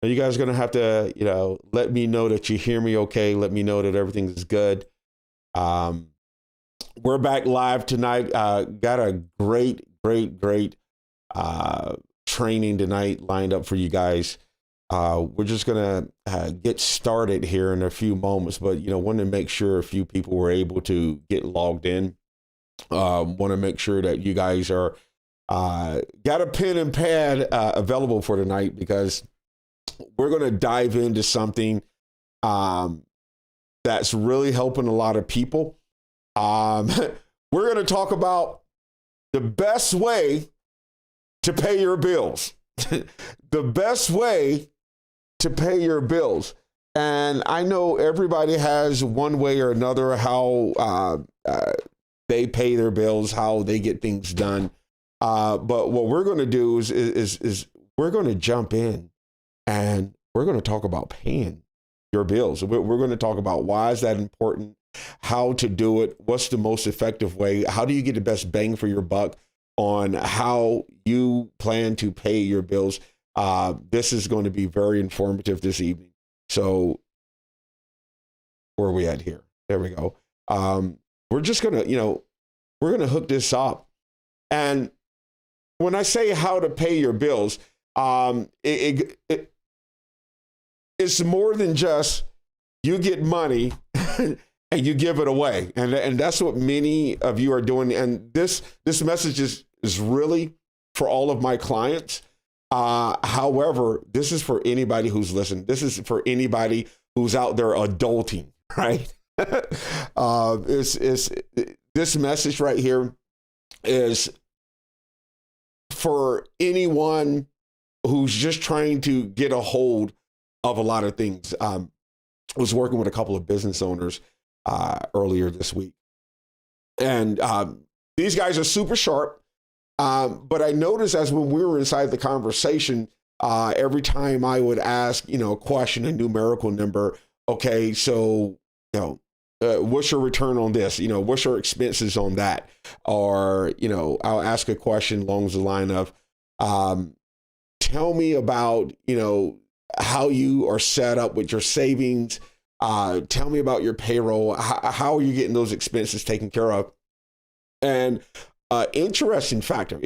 Are you guys going to have to, let me know that you hear me okay? Let me know that everything is good. Um, we're back live tonight. Got a great training tonight lined up for you guys. We're just going to get started here in a few moments, but, wanted to make sure a few people were able to get logged in. Want to make sure that you guys are got a pen and pad available for tonight, because we're going to dive into something that's really helping a lot of people. We're going to talk about the best way to pay your bills. The best way to pay your bills. And I know everybody has one way or another how they pay their bills, how they get things done. But what we're going to do is we're going to jump in and we're going to talk about paying your bills. We're going to talk about why is that important, how to do it, what's the most effective way, how do you get the best bang for your buck on how you plan to pay your bills. This is going to be very informative this evening. So where are we at here? There we go. We're just going to, we're going to hook this up. And when I say how to pay your bills, it's more than just you get money and you give it away. And that's what many of you are doing. And this message is really for all of my clients. However, this is for anybody who's listening. This is for anybody who's out there adulting, right? This message right here is for anyone who's just trying to get a hold of a lot of things. I was working with a couple of business owners earlier this week, and these guys are super sharp. But I noticed as when we were inside the conversation, every time I would ask, a question, a numerical number, okay, so, what's your return on this? What's your expenses on that? Or, I'll ask a question along the line of, tell me about, how you are set up with your savings. Tell me about your payroll. How are you getting those expenses taken care of? And interesting factor.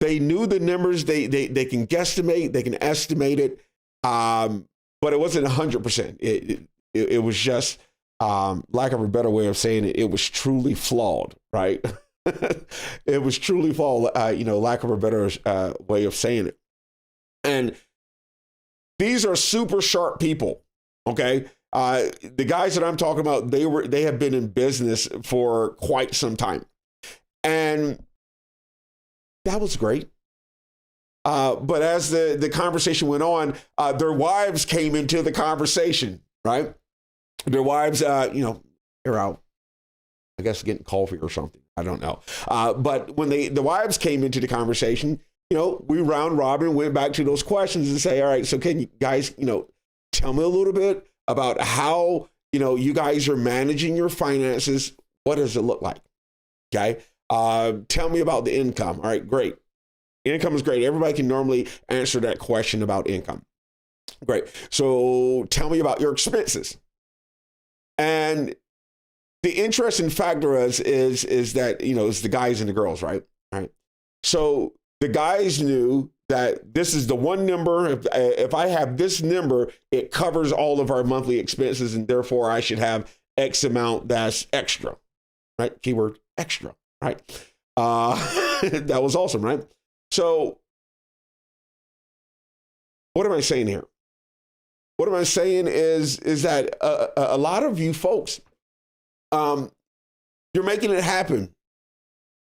They knew the numbers. They can guesstimate. They can estimate it. But it wasn't 100%. It was just, lack of a better way of saying it, it was truly flawed, right? It was truly flawed, lack of a better way of saying it. And these are super sharp people, okay? The guys that I'm talking about, they have been in business for quite some time. And that was great. But as the conversation went on, their wives came into the conversation, right? Their wives, they're out, I guess, getting coffee or something. I don't know. But when the wives came into the conversation, we round robin, went back to those questions and say, all right, so can you guys, tell me a little bit about how, you guys are managing your finances. What does it look like? Okay. Tell me about the income. All right, great. Income is great. Everybody can normally answer that question about income. Great. So tell me about your expenses. And the interesting factor is that, it's the guys and the girls, right? All right. So the guys knew that this is the one number. If I have this number, it covers all of our monthly expenses, and therefore I should have X amount that's extra, right? Keyword extra, right? That was awesome, right? So what am I saying here? What am I saying is that a lot of you folks, you're making it happen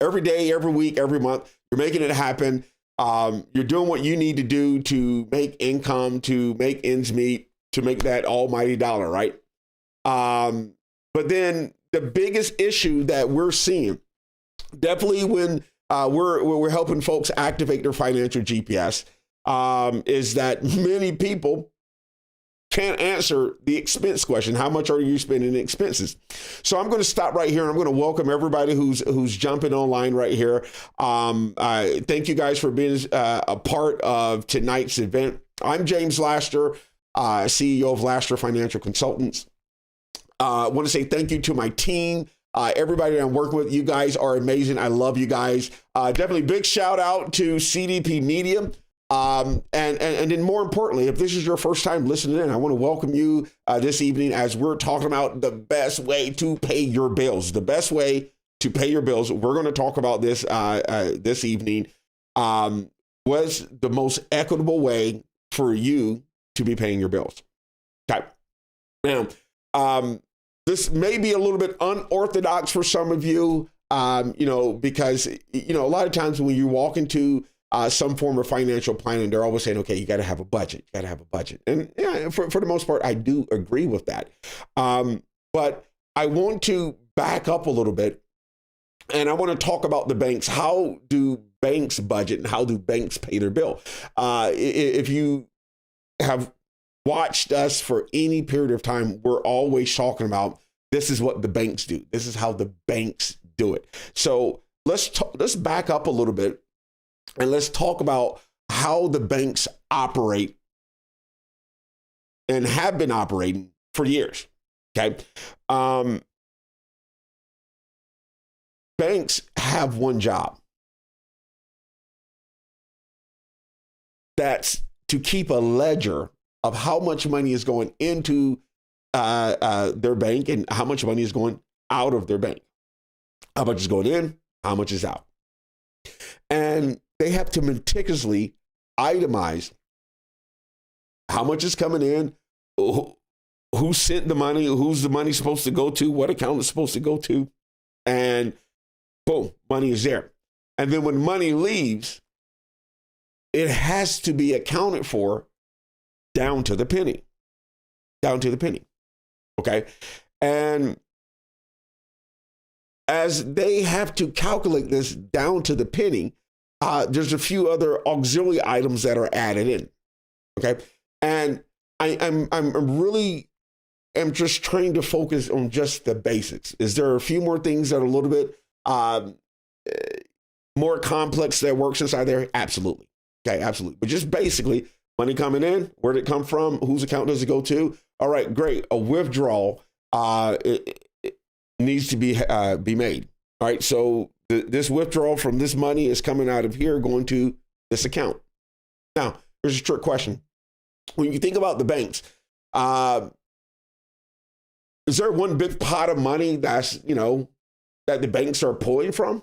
every day, every week, every month. You're making it happen. You're doing what you need to do to make income, to make ends meet, to make that almighty dollar, right? But then the biggest issue that we're seeing, definitely when we're helping folks activate their financial GPS, is that many people can't answer the expense question. How much are you spending in expenses? So I'm going to stop right here, and I'm going to welcome everybody who's jumping online right here. Thank you guys for being a part of tonight's event. I'm James Laster, CEO of Laster Financial Consultants. I want to say thank you to my team. Everybody that I'm working with, you guys are amazing. I love you guys. Definitely big shout out to CDP Media. And then more importantly, if this is your first time listening in, I want to welcome you this evening as we're talking about the best way to pay your bills. The best way to pay your bills. We're going to talk about this this evening. Was the most equitable way for you to be paying your bills. Okay. Now, this may be a little bit unorthodox for some of you, because, a lot of times when you walk into some form of financial planning, they're always saying, okay, you got to have a budget. You got to have a budget. And yeah, for the most part, I do agree with that. But I want to back up a little bit, and I want to talk about the banks. How do banks budget and how do banks pay their bill? If you have watched us for any period of time, we're always talking about this is what the banks do. This is how the banks do it. So let's back up a little bit and let's talk about how the banks operate and have been operating for years. Okay. Banks have one job. That's to keep a ledger of how much money is going into their bank and how much money is going out of their bank. How much is going in, how much is out. And they have to meticulously itemize how much is coming in, who sent the money, who's the money supposed to go to, what account it's supposed to go to, and boom, money is there. And then when money leaves, it has to be accounted for down to the penny. Down to the penny. Okay. And as they have to calculate this down to the penny, there's a few other auxiliary items that are added in. Okay. And I'm really am just trying to focus on just the basics. Is there a few more things that are a little bit more complex that works inside there? Absolutely. Okay, absolutely. But just basically, money coming in, where did it come from? Whose account does it go to? All right, great. A withdrawal it needs to be made. All right, so this withdrawal from this money is coming out of here, going to this account. Now, here's a trick question. When you think about the banks, is there one big pot of money that's, that the banks are pulling from?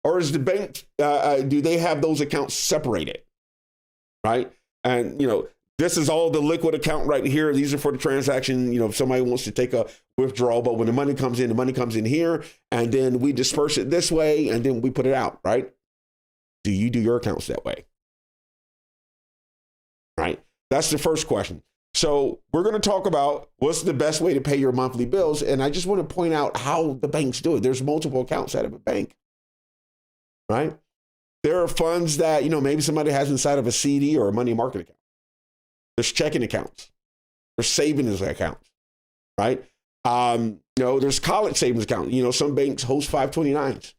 Or is the bank, do they have those accounts separated, right? And, this is all the liquid account right here. These are for the transaction. If somebody wants to take a withdrawal, but when the money comes in here, and then we disperse it this way, and then we put it out, right? Do you do your accounts that way? Right? That's the first question. So we're going to talk about what's the best way to pay your monthly bills. And I just want to point out how the banks do it. There's multiple accounts out of a bank. Right? There are funds that, maybe somebody has inside of a CD or a money market account. There's checking accounts. There's savings accounts, right? There's college savings accounts. Some banks host 529s,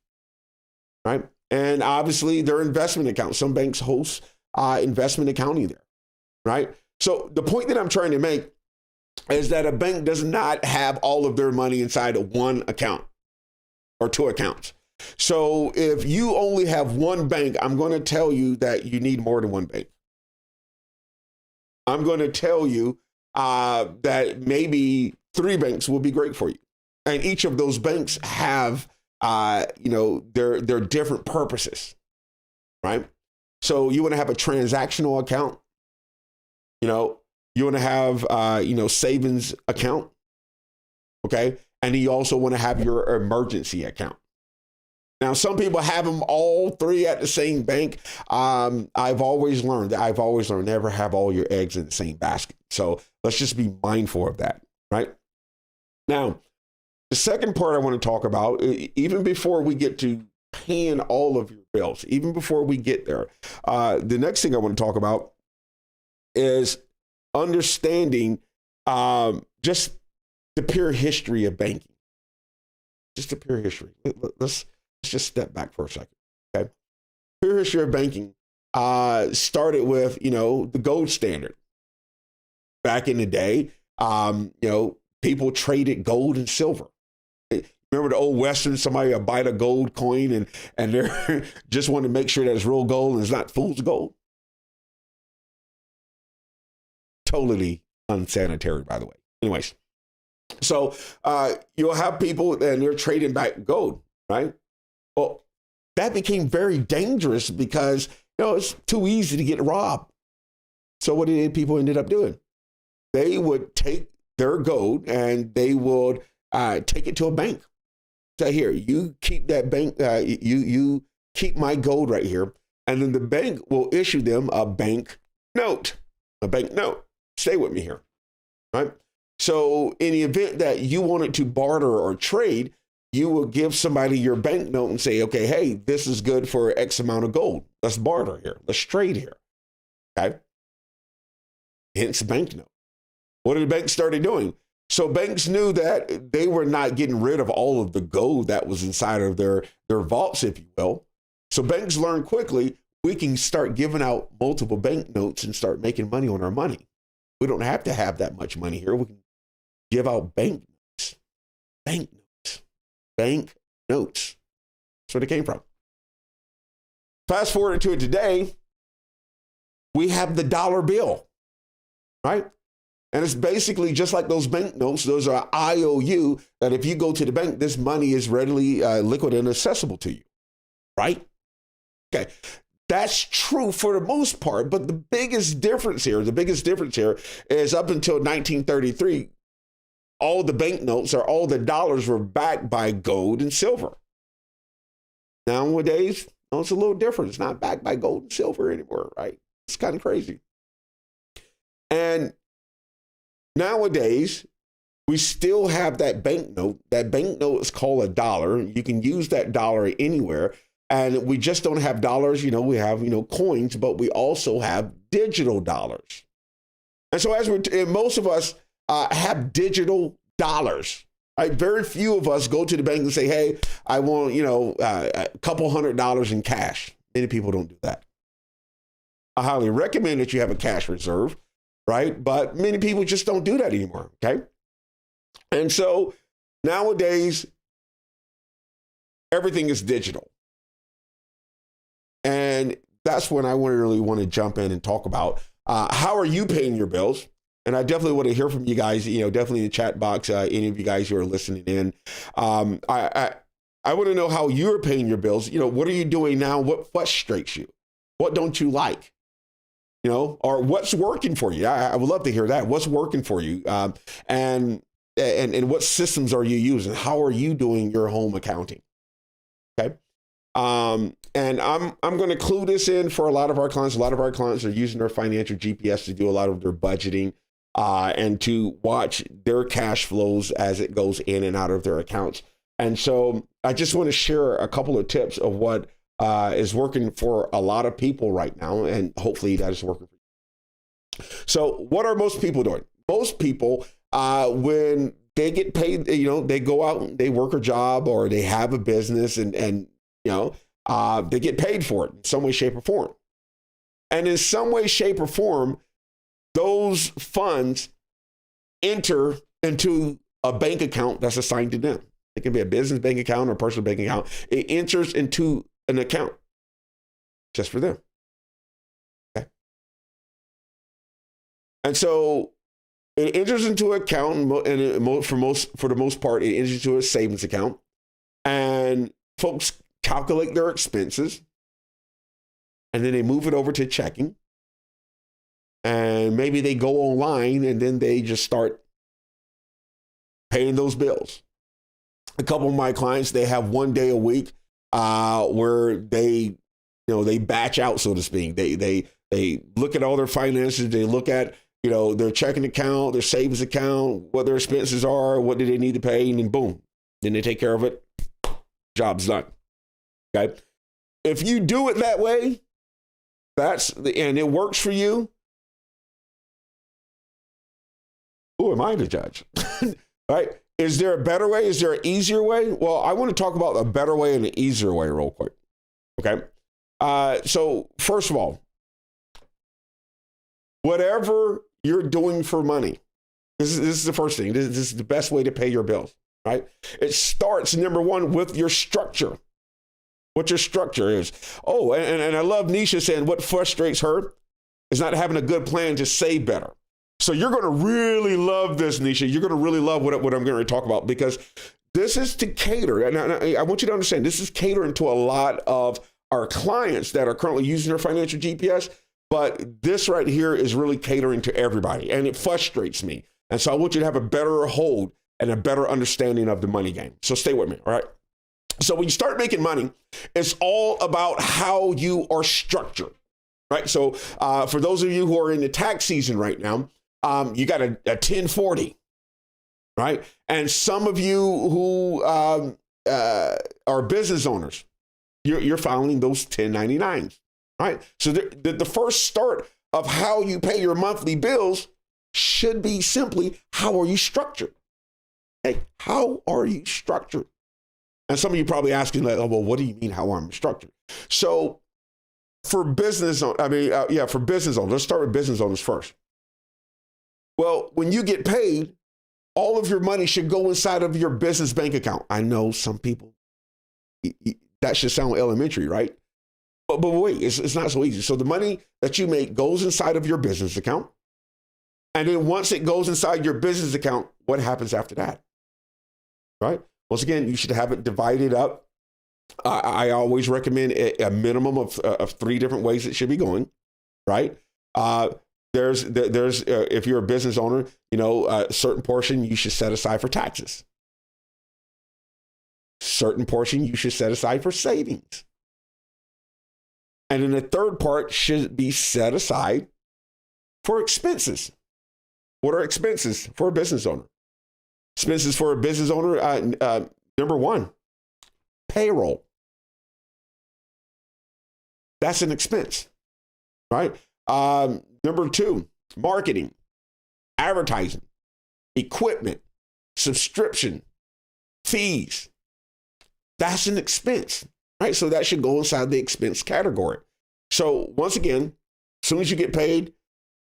right? And obviously there are investment accounts. Some banks host investment accounting there, right? So the point that I'm trying to make is that a bank does not have all of their money inside of one account or two accounts. So if you only have one bank, I'm going to tell you that you need more than one bank. I'm going to tell you that maybe 3 banks will be great for you. And each of those banks have, their different purposes, right? So you want to have a transactional account. You want to have, savings account. Okay. And you also want to have your emergency account. Now, some people have them all 3 at the same bank. I've always learned never have all your eggs in the same basket. So let's just be mindful of that, right? Now, the second part I want to talk about, even before we get to paying all of your bills, even before we get there, the next thing I want to talk about is understanding just the pure history of banking. Just the pure history. Let's just step back for a second. Okay. Pure history of banking started with, the gold standard. Back in the day, people traded gold and silver. Remember the old Western, somebody would bite a gold coin and they're just want to make sure that it's real gold and it's not fool's gold? Totally unsanitary, by the way. Anyways, so you'll have people and they're trading back gold, right? Well, that became very dangerous because, it's too easy to get robbed. So what did people ended up doing? They would take their gold and they would take it to a bank. Say, here, you keep that bank, you keep my gold right here. And then the bank will issue them a bank note. Stay with me here, right? So in the event that you wanted to barter or trade, you will give somebody your bank note and say, okay, hey, this is good for X amount of gold. Let's barter here. Let's trade here. Okay. Hence bank note. What did the banks started doing? So banks knew that they were not getting rid of all of the gold that was inside of their vaults, if you will. So banks learned quickly, we can start giving out multiple bank notes and start making money on our money. We don't have to have that much money here. We can give out bank notes. Bank notes. Bank notes. That's where they came from. Fast forward to it today, we have the dollar bill, right? And it's basically just like those bank notes. Those are IOU that if you go to the bank, this money is readily liquid and accessible to you, right? Okay. That's true for the most part, but the biggest difference here is up until 1933, all the banknotes or all the dollars were backed by gold and silver. Nowadays, it's a little different. It's not backed by gold and silver anymore, right? It's kind of crazy. And nowadays, we still have that banknote. That banknote is called a dollar. You can use that dollar anywhere. And we just don't have dollars, we have, coins, but we also have digital dollars. And so most of us have digital dollars, right? Very few of us go to the bank and say, hey, I want, a couple $100 in cash. Many people don't do that. I highly recommend that you have a cash reserve, right? But many people just don't do that anymore, okay? And so nowadays, everything is digital. And that's when I really want to jump in and talk about how are you paying your bills? And I definitely want to hear from you guys, definitely in the chat box, any of you guys who are listening in. I want to know how you're paying your bills. What are you doing now? What frustrates you? What don't you like? Or what's working for you? I would love to hear that. What's working for you? And what systems are you using? How are you doing your home accounting? Okay. And I'm going to clue this in for a lot of our clients. A lot of our clients are using their financial GPS to do a lot of their budgeting and to watch their cash flows as it goes in and out of their accounts. And so I just want to share a couple of tips of what is working for a lot of people right now. And hopefully that is working for you. So what are most people doing? Most people, when they get paid, they go out and they work a job or they have a business and they get paid for it in some way, shape, or form. And in some way, shape, or form, those funds enter into a bank account that's assigned to them. It can be a business bank account or a personal bank account. It enters into an account just for them. Okay. And so it enters into an account, and for the most part, it enters into a savings account. And folks calculate their expenses, and then they move it over to checking. And maybe they go online and then they just start paying those bills. A couple of my clients, they have one day a week where they batch out, so to speak. They look at all their finances. They look at, their checking account, their savings account, what their expenses are, what do they need to pay, and then boom, then they take care of it. Job's done. Okay. If you do it that way, and it works for you, who am I to judge? Right? Is there a better way? Is there an easier way? Well, I want to talk about a better way and an easier way real quick. Okay. So first of all, whatever you're doing for money, this is the first thing. This is the best way to pay your bills, right? It starts, number one, with your structure. What your structure is. Oh, and I love Nisha saying what frustrates her is not having a good plan to save better. So you're going to really love this, Nisha. You're going to really love what I'm going to talk about, because this is to cater. And I want you to understand, this is catering to a lot of our clients that are currently using their financial GPS. But this right here is really catering to everybody. And it frustrates me. And so I want you to have a better hold and a better understanding of the money game. So stay with me, all right? So when you start making money, it's all about how you are structured, right? So for those of you who are in the tax season right now, you got a 1040, right? And some of you who are business owners, you're filing those 1099s, right? So the first start of how you pay your monthly bills should be simply, how are you structured? Hey, how are you structured? And some of you probably asking, like, oh, well, what do you mean how I'm structured? So for business, for business owners, let's start with business owners first. Well, when you get paid, all of your money should go inside of your business bank account. I know some people, that should sound elementary, right? But wait, it's not so easy. So the money that you make goes inside of your business account. And then once it goes inside your business account, what happens after that? Right? Once again, you should have it divided up. I always recommend a minimum of 3 different ways it should be going, right? There's if you're a business owner, a certain portion you should set aside for taxes. Certain portion you should set aside for savings. And then the third part should be set aside for expenses. What are expenses for a business owner? Expenses for a business owner, number one, payroll. That's an expense, right? Number 2, marketing, advertising, equipment, subscription, fees. That's an expense, right? So that should go inside the expense category. So once again, as soon as you get paid,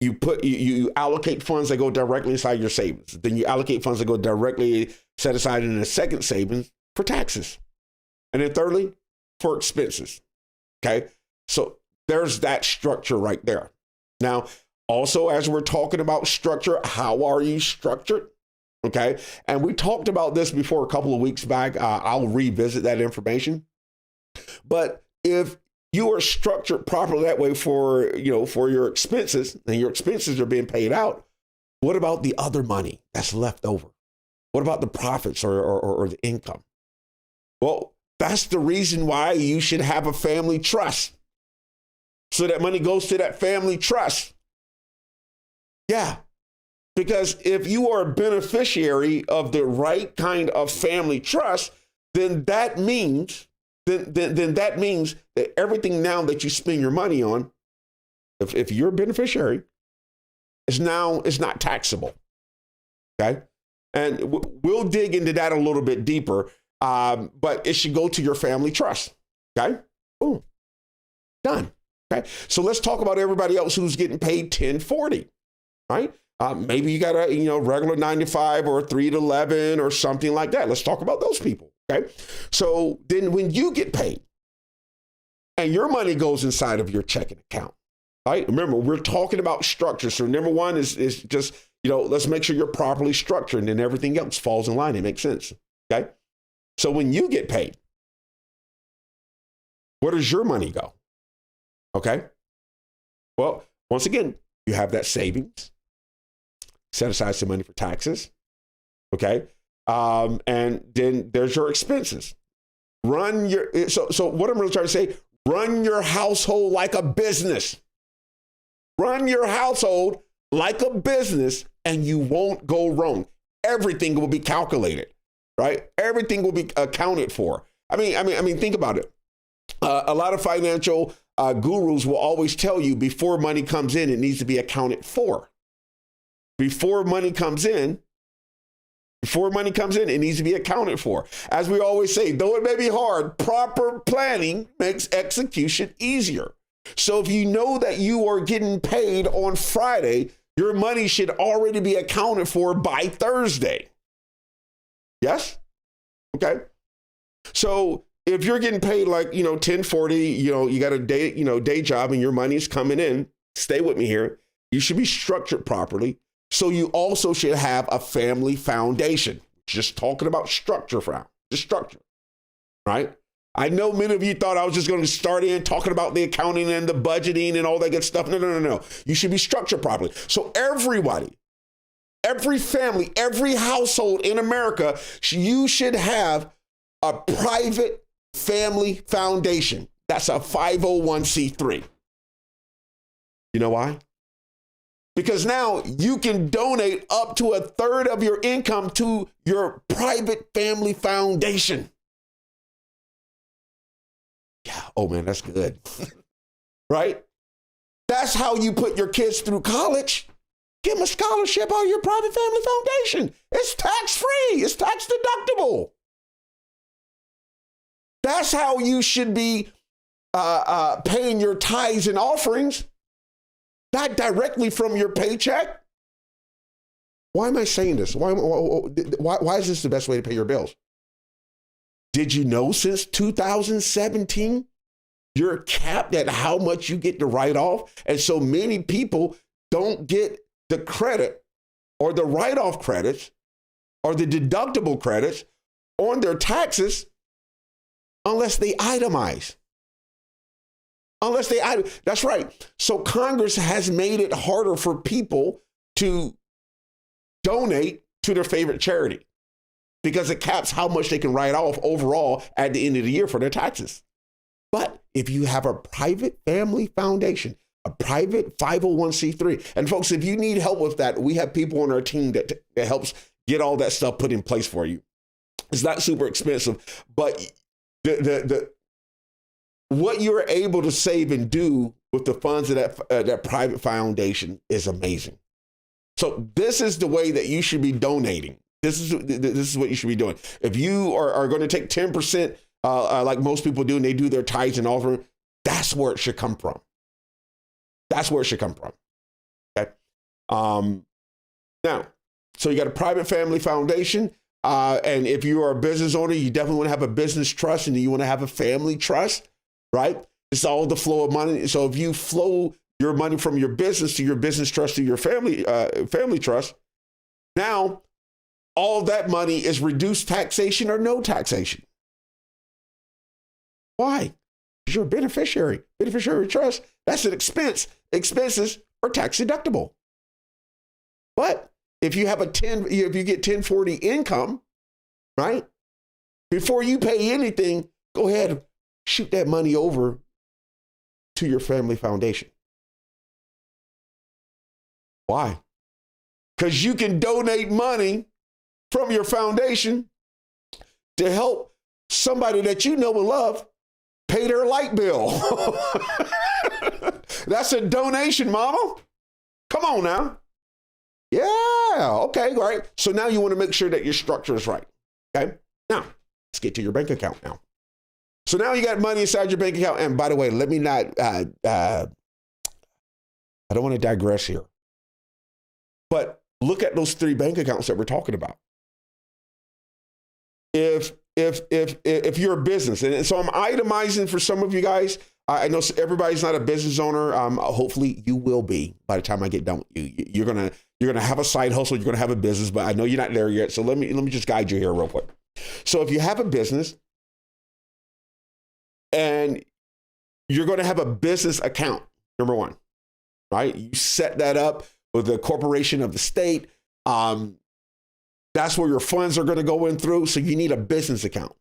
you allocate funds that go directly inside your savings. Then you allocate funds that go directly set aside in a second savings for taxes. And then thirdly, for expenses. Okay. So there's that structure right there. Now, also, as we're talking about structure, how are you structured? Okay. And we talked about this before a couple of weeks back. I'll revisit that information. But if you are structured properly that way for your expenses, and your expenses are being paid out, what about the other money that's left over? What about the profits or the income? Well, that's the reason why you should have a family trust. So that money goes to that family trust. Yeah. Because if you are a beneficiary of the right kind of family trust, then that means that everything now that you spend your money on, if you're a beneficiary, is not taxable. Okay. And we'll dig into that a little bit deeper. But it should go to your family trust. Okay. Boom. Done. Okay. So let's talk about everybody else who's getting paid 1040, right? Maybe you got a regular 9 to 5 or 3 to 11 or something like that. Let's talk about those people. Okay. So then when you get paid and your money goes inside of your checking account, right? Remember, we're talking about structure. So number one is just, let's make sure you're properly structured, and then everything else falls in line. It makes sense. Okay. So when you get paid, where does your money go? Okay. Well, once again, you have that savings, set aside some money for taxes. Okay. And then there's your expenses. So what I'm really trying to say, run your household like a business. Run your household like a business, and you won't go wrong. Everything will be calculated, right? Everything will be accounted for. I mean, think about it. A lot of financial gurus will always tell you before money comes in, it needs to be accounted for. before money comes in, it needs to be accounted for. As we always say, though it may be hard, proper planning makes execution easier. So if you know that you are getting paid on Friday, your money should already be accounted for by Thursday. Yes? Okay. So if you're getting paid like, 1040, you got a day job and your money is coming in, stay with me here. You should be structured properly. So you also should have a family foundation. Just talking about structure, right? I know many of you thought I was just going to start in talking about the accounting and the budgeting and all that good stuff. No. You should be structured properly. So everybody, every family, every household in America, you should have a private family foundation. That's a 501c3. You know why? Because now you can donate up to a third of your income to your private family foundation. Yeah, oh man, that's good. Right? That's how you put your kids through college. Give them a scholarship on your private family foundation. It's tax-free. It's tax deductible. That's how you should be paying your tithes and offerings. Not directly from your paycheck. Why am I saying this? Why is this the best way to pay your bills? Did you know since 2017, you're capped at how much you get to write off? And so many people don't get the credit or the write-off credits or the deductible credits on their taxes unless they itemize. That's right. So Congress has made it harder for people to donate to their favorite charity because it caps how much they can write off overall at the end of the year for their taxes. But if you have a private family foundation, a private 501c3, and folks, if you need help with that, we have people on our team that helps get all that stuff put in place for you. It's not super expensive, but the what you're able to save and do with the funds of that private foundation is amazing. So this is the way that you should be donating. This is what you should be doing. If you are going to take 10%, like most people do, and they do their tithes and offering, that's where it should come from. Okay. Now, so you got a private family foundation. And if you are a business owner, you definitely want to have a business trust and you want to have a family trust. Right? It's all the flow of money. So if you flow your money from your business to your business trust to your family trust, now all that money is reduced taxation or no taxation. Why? Because you're a beneficiary. Beneficiary trust, that's an expense. Expenses are tax deductible. But if you have if you get 1040 income, right? Before you pay anything, go ahead, shoot that money over to your family foundation. Why? Because you can donate money from your foundation to help somebody that you know and love pay their light bill. That's a donation, mama. Come on now. Yeah, okay, right. So now you want to make sure that your structure is right. Okay, now let's get to your bank account now. So now you got money inside your bank account. And by the way, let me not, I don't want to digress here, but look at those 3 bank accounts that we're talking about. If you're a business, and so I'm itemizing for some of you guys, I know everybody's not a business owner. Hopefully you will be by the time I get done with you. You're gonna have a side hustle. You're gonna have a business, but I know you're not there yet. So let me just guide you here real quick. So if you have a business, and you're going to have a business account, number 1, right? You set that up with the corporation of the state. That's where your funds are going to go in through. So you need a business account.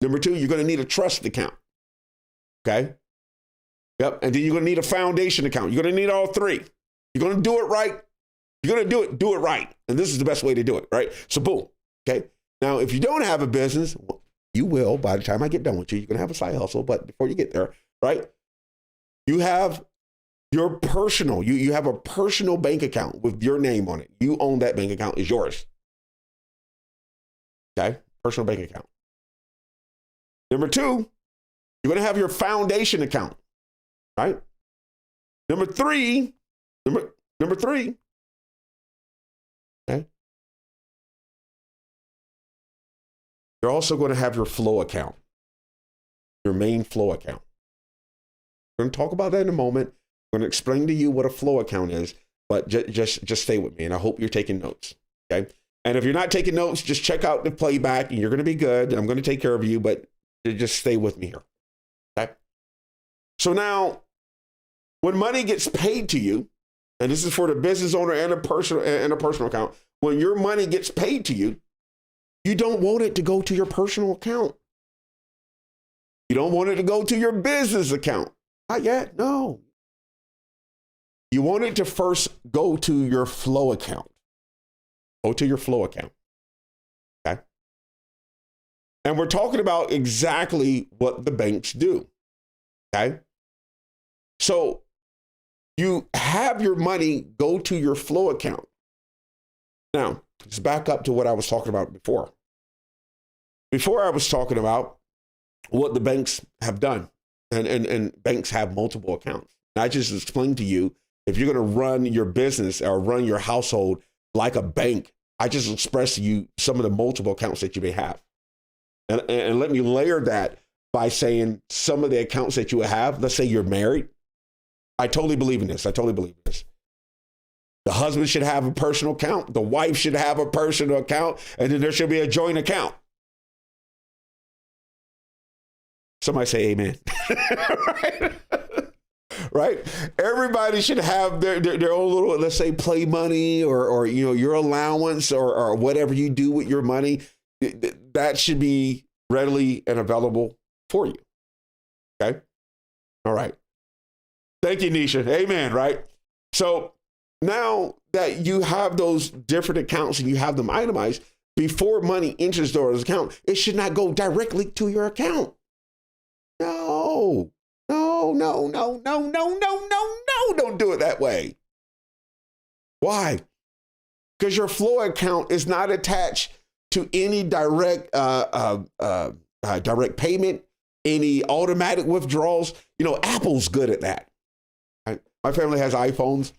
Number 2, you're going to need a trust account. Okay. Yep. And then you're going to need a foundation account. You're going to need all 3. You're going to do it right. You're going to do it right. And this is the best way to do it, right? So boom. Okay. Now, if you don't have a business, you will, by the time I get done with you, you're going to have a side hustle. But before you get there, right, you have Your personal, you have a personal bank account with your name on it. You own that bank account, is yours. Okay, personal bank account. Number two, you're going to have your foundation account, right? Number three, okay. You're also going to have your flow account, your main flow account. We're going to talk about that in a moment. I'm going to explain to you what a flow account is, but just stay with me, and I hope you're taking notes, okay? And if you're not taking notes, just check out the playback, and you're going to be good. I'm going to take care of you, but just stay with me here, okay? So now, when money gets paid to you, and this is for the business owner and a personal account, when your money gets paid to you, you don't want it to go to your personal account. You don't want it to go to your business account. Not yet, no. You want it to first go to your flow account. Go to your flow account, okay? And we're talking about exactly what the banks do, okay? So you have your money go to your flow account. Now, let's back up to what I was talking about before. Before I was talking about what the banks have done, and banks have multiple accounts. And I just explained to you, if you're going to run your business or run your household like a bank, I just expressed to you some of the multiple accounts that you may have. And let me layer that by saying some of the accounts that you have. Let's say you're married. I totally believe in this. The husband should have a personal account. The wife should have a personal account. And then there should be a joint account. Somebody say amen. Right? Right? Everybody should have their own little, let's say, play money or your allowance or whatever you do with your money. That should be readily and available for you. Okay? All right. Thank you, Nisha. Amen, right? So now that you have those different accounts and you have them itemized, before money enters those accounts, it should not go directly to your account. No, don't do it that way. Why? Because your flow account is not attached to any direct payment, any automatic withdrawals. Apple's good at that. My family has iPhones,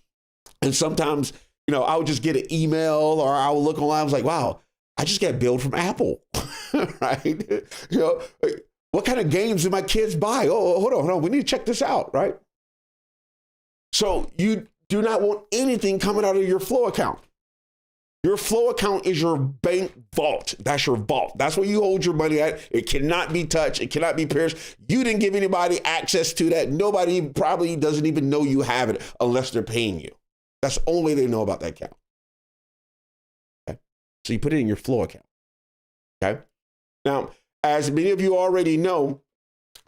and sometimes, I would just get an email or I would look online. I was like, wow, I just got billed from Apple, right? What kind of games do my kids buy? Oh, hold on. We need to check this out, right? So you do not want anything coming out of your flow account. Your flow account is your bank vault. That's your vault. That's where you hold your money at. It cannot be touched. It cannot be pierced. You didn't give anybody access to that. Nobody probably doesn't even know you have it unless they're paying you. That's the only way they know about that account. Okay? So you put it in your flow account. Okay? Now, as many of you already know,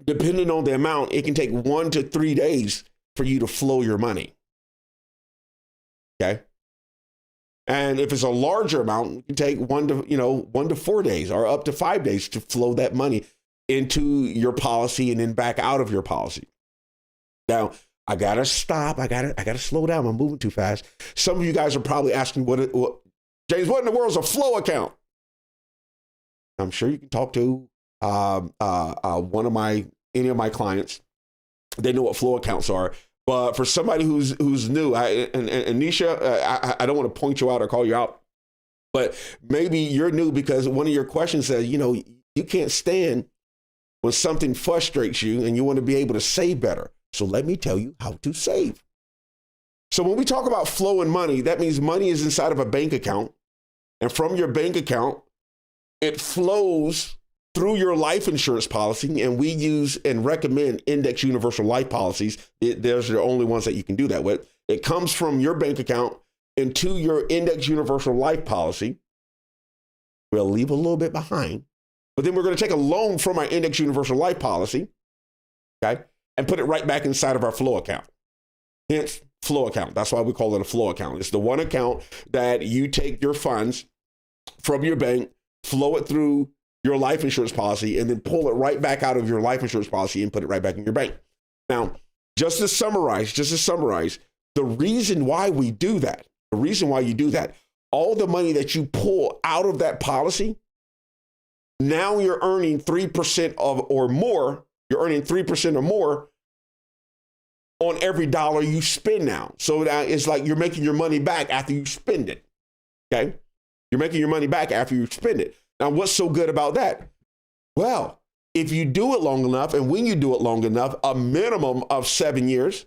depending on the amount, it can take 1 to 3 days for you to flow your money. Okay? And if it's a larger amount, it can take 1 to 4 days or up to 5 days to flow that money into your policy and then back out of your policy. Now, I gotta stop. I gotta slow down. I'm moving too fast. Some of you guys are probably asking, James, what in the world is a flow account? I'm sure you can talk to any of my clients. They know what flow accounts are. But for somebody who's new, and Nisha, I don't want to point you out or call you out, but maybe you're new because one of your questions says, you can't stand when something frustrates you and you want to be able to save better. So let me tell you how to save. So when we talk about flowing money, that means money is inside of a bank account. And from your bank account, it flows through your life insurance policy, and we use and recommend index universal life policies. There's the only ones that you can do that with. It comes from your bank account into your index universal life policy. We'll leave a little bit behind, but then we're going to take a loan from our index universal life policy, okay, and put it right back inside of our flow account. Hence, flow account. That's why we call it a flow account. It's the one account that you take your funds from your bank, flow it through your life insurance policy, and then pull it right back out of your life insurance policy and put it right back in your bank. Now, just to summarize, the reason why we do that, all the money that you pull out of that policy, now you're earning 3% or more. You're earning 3% or more on every dollar you spend now. So now it's like you're making your money back after you spend it. Okay? You're making your money back after you spend it. Now, what's so good about that? Well, if you do it long enough, and when you do it long enough, a minimum of 7 years,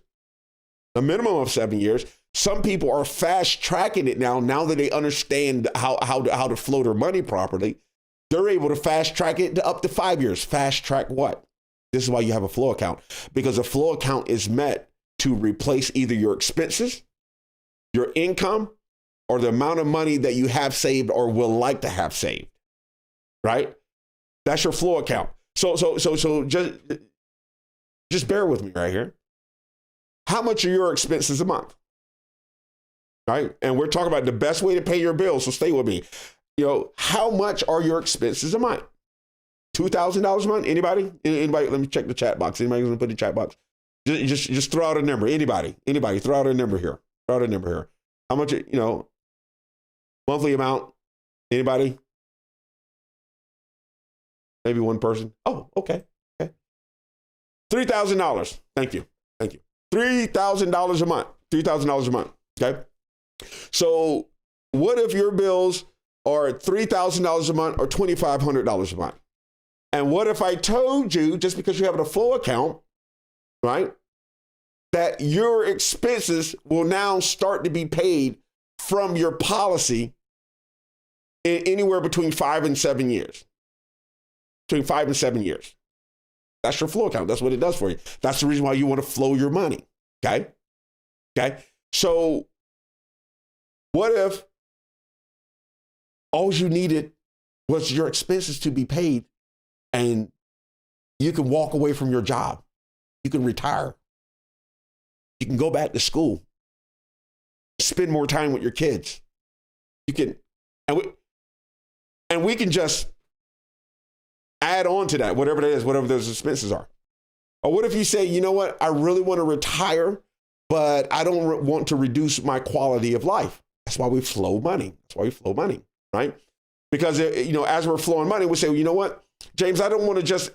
some people are fast tracking it now that they understand how to flow their money properly. They're able to fast track it to up to 5 years. Fast track what? This is why you have a flow account, because a flow account is meant to replace either your expenses, your income, or the amount of money that you have saved or will like to have saved, right? That's your flow account. So just bear with me right here. How much are your expenses a month? Right? And we're talking about the best way to pay your bills, so stay with me. How much are your expenses a month? $2,000 a month? Anybody? Anybody? Let me check the chat box. Anybody going to put in the chat box? Just throw out a number. Anybody? Throw out a number here. How much, monthly amount? Anybody? Maybe one person. Oh, okay. $3,000. Thank you. $3,000 a month. $3,000 a month. Okay. So what if your bills are $3,000 a month or $2,500 a month? And what if I told you, just because you have a full account, right, that your expenses will now start to be paid from your policy in anywhere between 5 and 7 years? Between 5 and 7 years. That's your flow account. That's what it does for you. That's the reason why you want to flow your money. Okay. So what if all you needed was your expenses to be paid and you can walk away from your job? You can retire. You can go back to school, spend more time with your kids. You can, and we can just add on to that, whatever that is, whatever those expenses are. Or what if you say, you know what, I really want to retire, but I don't want to reduce my quality of life. That's why we flow money. Right? Because, as we're flowing money, we say, well, you know what, James, I don't want to just,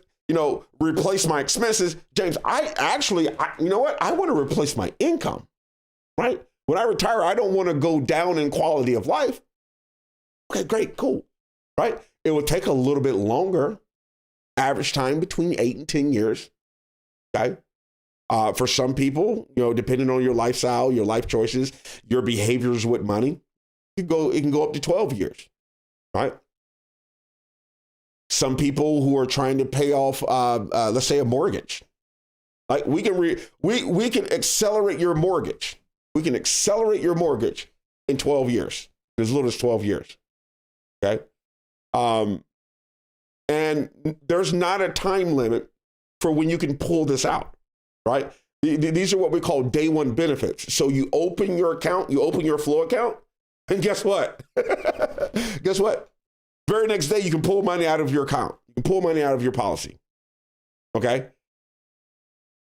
replace my expenses. James, I want to replace my income, right? When I retire, I don't want to go down in quality of life. Okay, great, cool, right? It will take a little bit longer, average time between 8 and 10 years, okay? For some people, depending on your lifestyle, your life choices, your behaviors with money, it can go up to 12 years, right? Some people who are trying to pay off, let's say, a mortgage, like we can accelerate your mortgage. We can accelerate your mortgage in 12 years, as little as 12 years. Okay. And there's not a time limit for when you can pull this out, right? These are what we call day one benefits. So you open your account, you open your flow account, and guess what? Very next day, you can pull money out of your account. You can pull money out of your policy. Okay?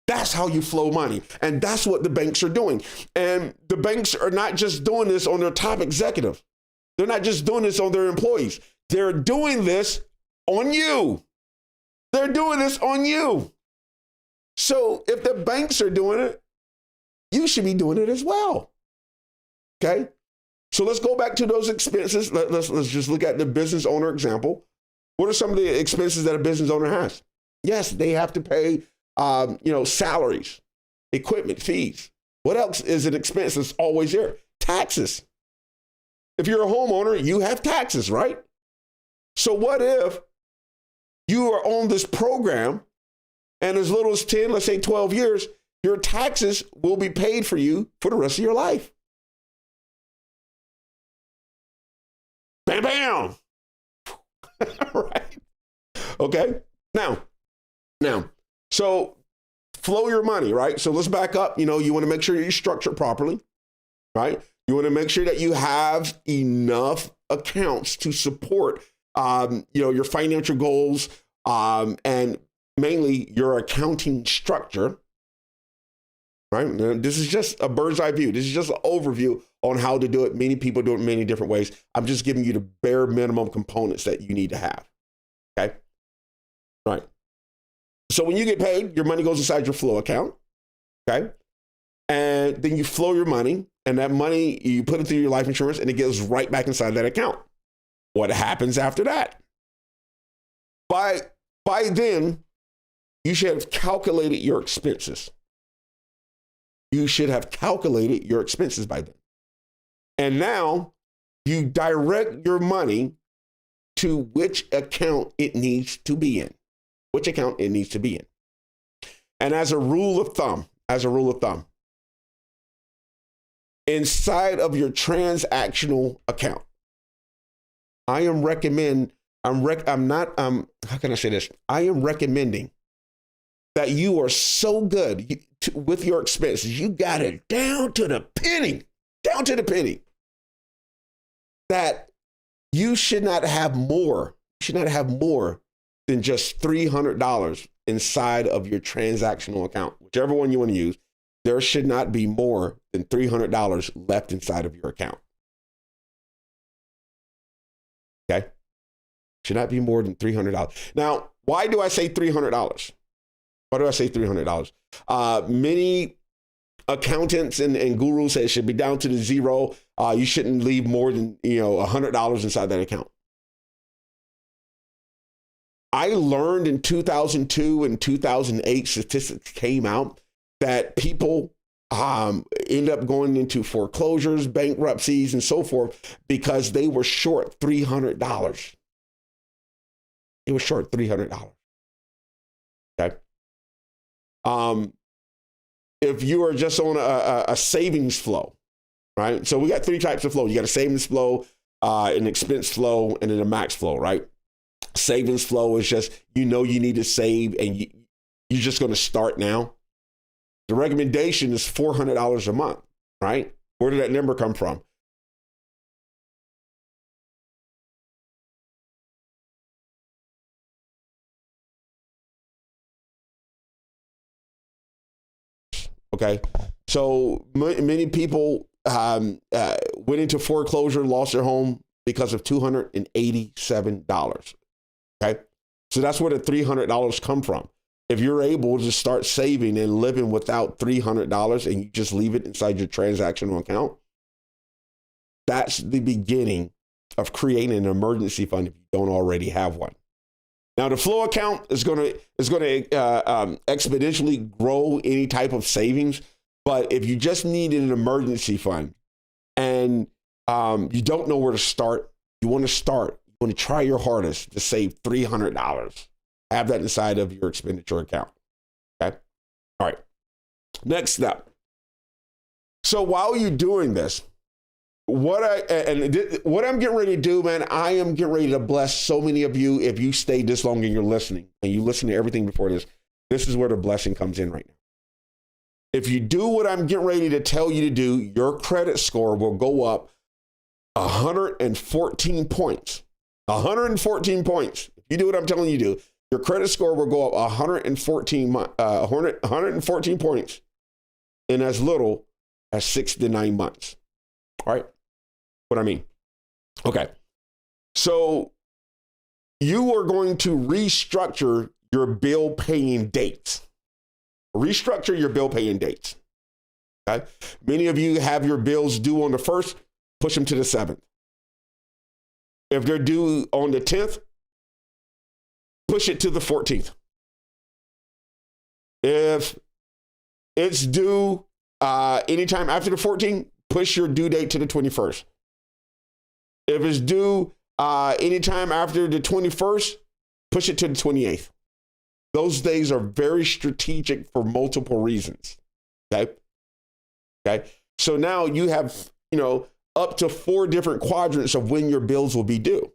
That's how you flow money. And that's what the banks are doing. And the banks are not just doing this on their top executives. They're not just doing this on their employees. They're doing this on you. So if the banks are doing it, you should be doing it as well. Okay? So let's go back to those expenses. Let's just look at the business owner example. What are some of the expenses that a business owner has? Yes, they have to pay, salaries, equipment, fees. What else is an expense that's always there? Taxes. If you're a homeowner, you have taxes, right? So what if you are on this program and as little as 10, let's say 12 years, your taxes will be paid for you for the rest of your life? Bam, bam. Right. Okay. Now, so flow your money, right? So let's back up. You want to make sure you structure properly, right? You want to make sure that you have enough accounts to support, your financial goals, and mainly your accounting structure. right? Now, this is just a bird's eye view. This is just an overview on how to do it. Many people do it many different ways. I'm just giving you the bare minimum components that you need to have. Okay. All right. So when you get paid, your money goes inside your flow account. Okay. And then you flow your money, and that money, you put it through your life insurance, and it goes right back inside that account. What happens after that? By then, you should have calculated your expenses. You should have calculated your expenses by then. And now you direct your money to which account it needs to be in. Which account it needs to be in. And as a rule of thumb, inside of your transactional account, I am recommending that you are so good with your expenses. You got it down to the penny, that you should not have more than just $300 inside of your transactional account, whichever one you want to use. There should not be more than $300 left inside of your account. Okay? Should not be more than $300. Now, why do I say $300? Why do I say $300? Many accountants and gurus say it should be down to the zero. You shouldn't leave more than $100 inside that account. I learned in 2002 and 2008, statistics came out that people end up going into foreclosures, bankruptcies, and so forth because they were short $300. They were short $300. Okay. If you are just on a savings flow, right? So we got three types of flow. You got a savings flow, an expense flow, and then a max flow, right? Savings flow is just, you need to save and you're just going to start now. The recommendation is $400 a month, right? Where did that number come from? Okay, so many people went into foreclosure, lost their home because of $287. Okay, so that's where the $300 come from. If you're able to start saving and living without $300 and you just leave it inside your transactional account, that's the beginning of creating an emergency fund if you don't already have one. Now, the flow account is going to exponentially grow any type of savings. But if you just need an emergency fund and you don't know where to start, you want to try your hardest to save $300. Have that inside of your expenditure account. Okay. All right. Next step. So while you're doing this, what I'm getting ready to do, man, I am getting ready to bless so many of you. If you stay this long and you're listening and you listen to everything before this is where the blessing comes in right now. If you do what I'm getting ready to tell you to do, your credit score will go up 114 points. 114 points. If you do what I'm telling you to do, your credit score will go up 114 points in as little as 6 to 9 months. All right. What I mean. Okay. So you are going to restructure your bill paying dates. Restructure your bill paying dates. Okay. Many of you have your bills due on the 1st, push them to the 7th. If they're due on the 10th, push it to the 14th. If it's due anytime after the 14th, push your due date to the 21st. If it's due anytime after the 21st, push it to the 28th. Those days are very strategic for multiple reasons. Okay. Okay. So now you have, up to 4 different quadrants of when your bills will be due.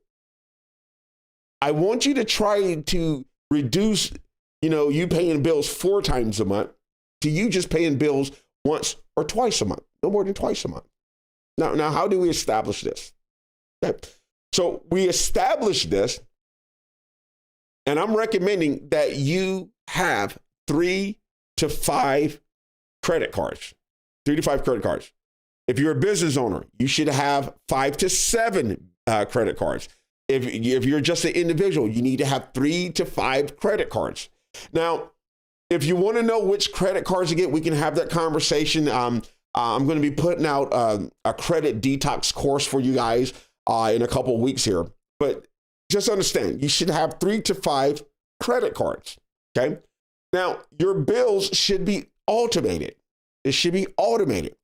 I want you to try to reduce, you paying bills 4 times a month to you just paying bills once or twice a month, no more than twice a month. Now, how do we establish this? Okay. So we establish this, and I'm recommending that you have 3 to 5 credit cards, 3 to 5 credit cards. If you're a business owner, you should have 5 to 7 credit cards. If you're just an individual, you need to have 3 to 5 credit cards. Now, if you want to know which credit cards to get, we can have that conversation. I'm going to be putting out a credit detox course for you guys in a couple of weeks here. But just understand, you should have 3 to 5 credit cards, okay? Now, your bills should be automated. It should be automated.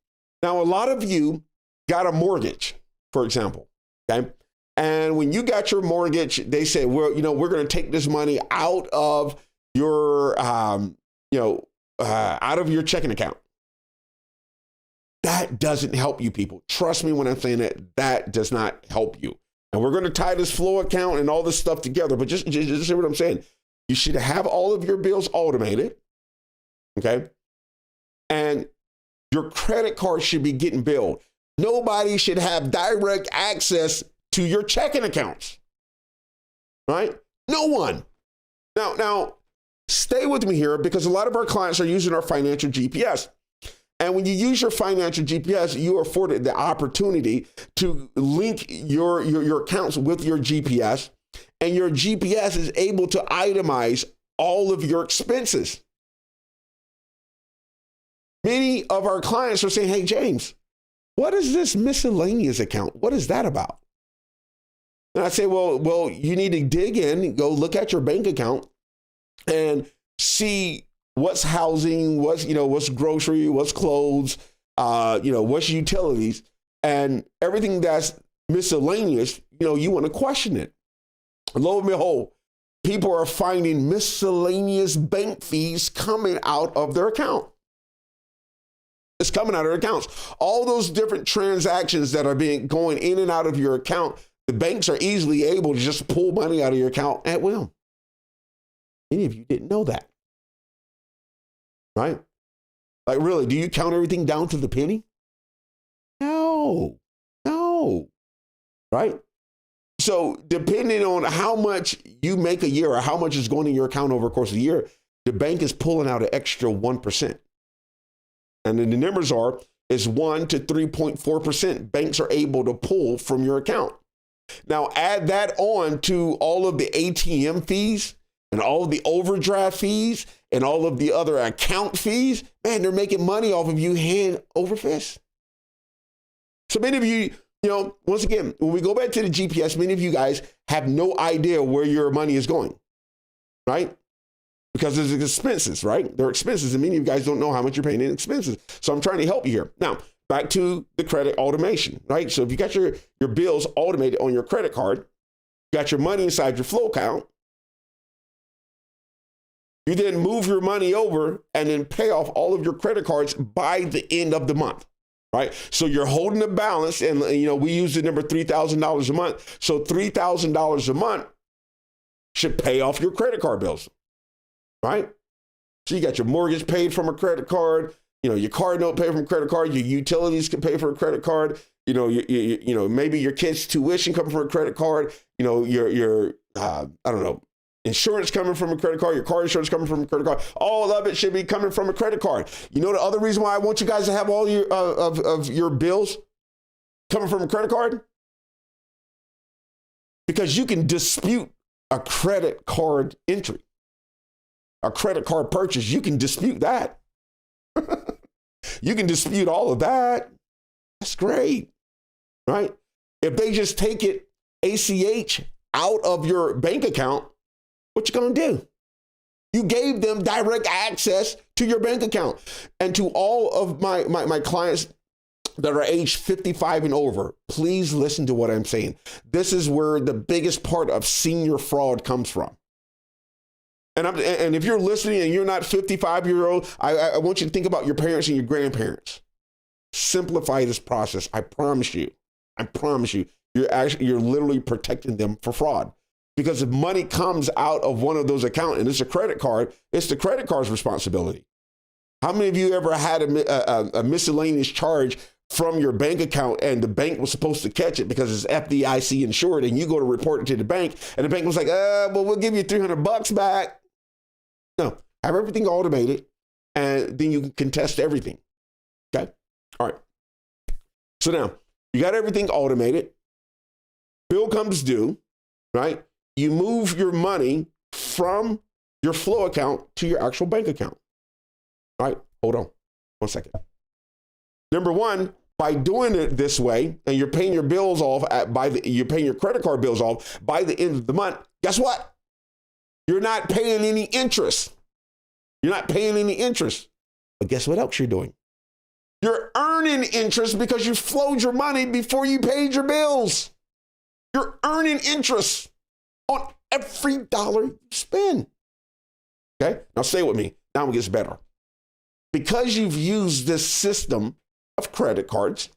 Now, a lot of you got a mortgage, for example, okay? And when you got your mortgage, they say, well, we're going to take this money out of your, out of your checking account. That doesn't help you, people. Trust me when I'm saying that does not help you. And we're going to tie this flow account and all this stuff together, but just see what I'm saying. You should have all of your bills automated, okay? And your credit card should be getting billed. Nobody should have direct access to your checking accounts, right? No one. Now, stay with me here because a lot of our clients are using our financial GPS. And when you use your financial GPS, you are afforded the opportunity to link your accounts with your GPS, and your GPS is able to itemize all of your expenses. Many of our clients are saying, hey, James, what is this miscellaneous account? What is that about? And I say, well, you need to dig in, go look at your bank account and see what's housing, what's grocery, what's clothes, what's utilities, and everything that's miscellaneous, you want to question it. Lo and behold, people are finding miscellaneous bank fees coming out of their account. It's coming out of their accounts. All those different transactions that are going in and out of your account, the banks are easily able to just pull money out of your account at will. Many of you didn't know that. Right? Like, really, do you count everything down to the penny? No. Right? So depending on how much you make a year or how much is going in your account over the course of the year, the bank is pulling out an extra 1%. And then the numbers is 1 to 3.4% banks are able to pull from your account. Now add that on to all of the ATM fees and all of the overdraft fees and all of the other account fees. Man, they're making money off of you hand over fist. So many of you, once again, when we go back to the GPS, many of you guys have no idea where your money is going, right? Because there's expenses, right? There are expenses, and many of you guys don't know how much you're paying in expenses. So I'm trying to help you here. Now, back to the credit automation, right? So if you got your bills automated on your credit card, you got your money inside your flow account, you then move your money over and then pay off all of your credit cards by the end of the month, right? So you're holding the balance, and we use the number $3,000 a month. So $3,000 a month should pay off your credit card bills, right? So you got your mortgage paid from a credit card, your car note paid from a credit card, your utilities can pay for a credit card, maybe your kids' tuition coming from a credit card, your insurance coming from a credit card, your car insurance coming from a credit card. All of it should be coming from a credit card. The other reason why I want you guys to have all your of your bills coming from a credit card? Because you can dispute a credit card entry, a credit card purchase. You can dispute that. You can dispute all of that. That's great, right? If they just take it ACH out of your bank account, what you gonna do? You gave them direct access to your bank account. And to all of my clients that are aged 55 and over, please listen to what I'm saying. This is where the biggest part of senior fraud comes from. And if you're listening and you're not 55-year-old, I want you to think about your parents and your grandparents. Simplify this process. I promise you, you're literally protecting them for fraud. Because if money comes out of one of those accounts and it's a credit card, it's the credit card's responsibility. How many of you ever had a miscellaneous charge from your bank account and the bank was supposed to catch it because it's FDIC insured, and you go to report it to the bank and the bank was like, well, we'll give you $300 back. No, have everything automated. and then you can contest everything. Okay. All right. So now you got everything automated. Bill comes due, right? You move your money from your flow account to your actual bank account. All right. Hold on 1 second. Number one, by doing it this way, and you're paying your bills off you're paying your credit card bills off by the end of the month. Guess what? You're not paying any interest. You're not paying any interest. But guess what else you're doing? You're earning interest because you flowed your money before you paid your bills. You're earning interest on every dollar you spend. Okay? Now stay with me. Now it gets better. Because you've used this system of credit cards,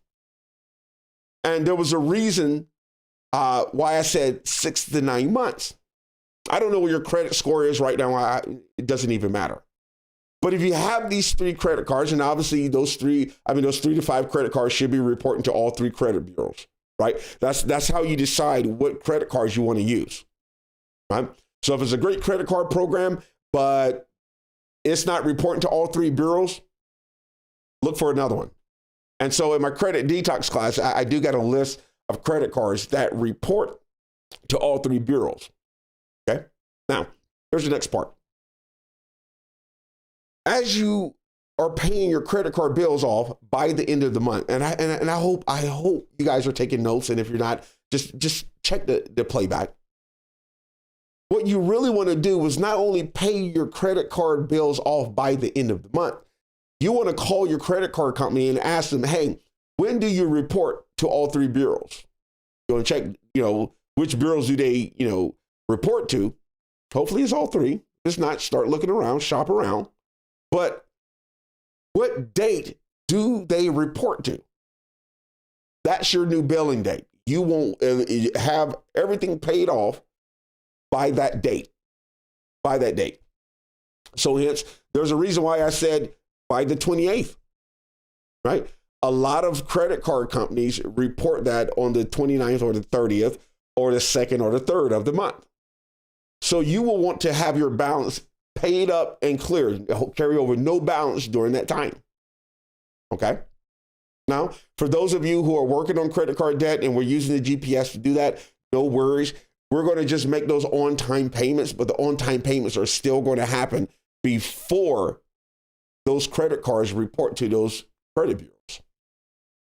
and there was a reason why I said 6 to 9 months. I don't know what your credit score is right now. It doesn't even matter. But if you have these 3 credit cards, and obviously those 3 to 5 credit cards should be reporting to all 3 credit bureaus, right? That's how you decide what credit cards you want to use, right? So if it's a great credit card program, but it's not reporting to all 3 bureaus, look for another one. And so in my credit detox class, I do got a list of credit cards that report to all 3 bureaus. Okay. Now, here's the next part. As you are paying your credit card bills off by the end of the month, and I hope you guys are taking notes, and if you're not, just check the playback. What you really want to do is not only pay your credit card bills off by the end of the month, you want to call your credit card company and ask them, hey, when do you report to all 3 bureaus? You want to check, which bureaus do they, report to? Hopefully it's all 3. If not, start looking around, shop around. But what date do they report to? That's your new billing date. You won't have everything paid off by that date. By that date. So hence, there's a reason why I said by the 28th, right? A lot of credit card companies report that on the 29th or the 30th or the 2nd or the 3rd of the month. So you will want to have your balance paid up and cleared, carry over no balance during that time. Okay? Now, for those of you who are working on credit card debt and we're using the GPS to do that, no worries. We're going to just make those on-time payments, but the on-time payments are still going to happen before those credit cards report to those credit bureaus.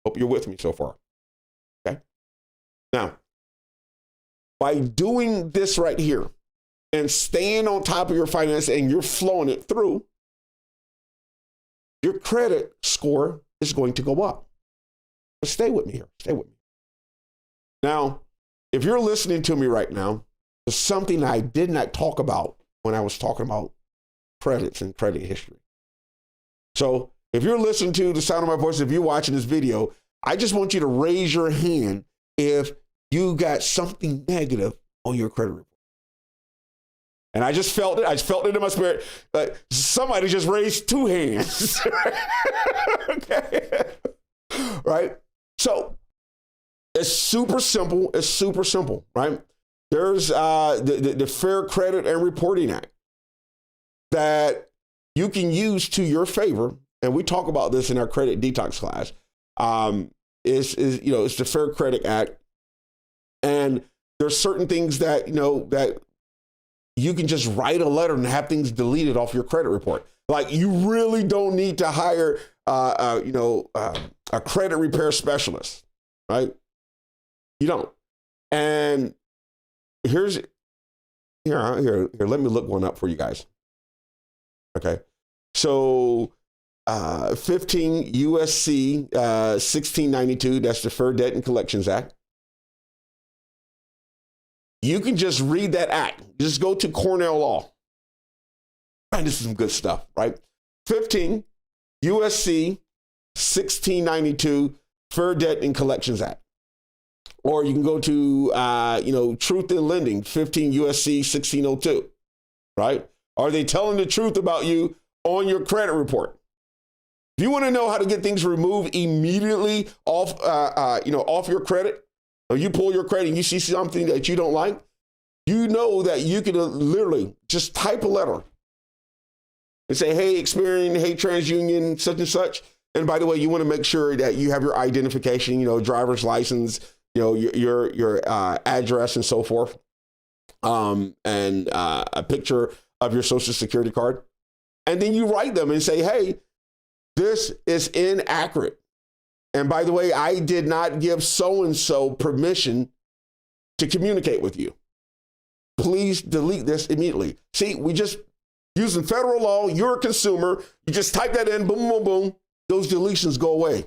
Hope you're with me so far. Okay? Now, by doing this right here, and staying on top of your finance and you're flowing it through, your credit score is going to go up. But stay with me here. Stay with me. Now, if you're listening to me right now, there's something I did not talk about when I was talking about credits and credit history. So if you're listening to the sound of my voice, if you're watching this video, I just want you to raise your hand if you got something negative on your credit report. And I just felt it. I felt it in my spirit. Somebody just raised 2 hands. Okay. Right? So it's super simple. It's super simple, right? There's the Fair Credit and Reporting Act that you can use to your favor. And we talk about this in our credit detox class. It's the Fair Credit Act. And there's certain things that, that you can just write a letter and have things deleted off your credit report. Like you really don't need to hire, a credit repair specialist, right? You don't. And here. Let me look one up for you guys. Okay. So 15 USC 1692, that's the Fair Debt and Collections Act. You can just read that act. Just go to Cornell Law. Man, this is some good stuff, right? 15 USC 1692 Fair Debt and Collections Act. Or you can go to, Truth in Lending, 15 USC 1602, right? Are they telling the truth about you on your credit report? If you want to know how to get things removed immediately off your credit, or you pull your credit and you see something that you don't like, you know that you can literally just type a letter and say, hey, Experian, hey, TransUnion, such and such. And by the way, you want to make sure that you have your identification, driver's license, your address and so forth, and a picture of your social security card. And then you write them and say, hey, this is inaccurate. And by the way, I did not give so-and-so permission to communicate with you. Please delete this immediately. See, we just using federal law, you're a consumer, you just type that in, boom, boom, boom, those deletions go away.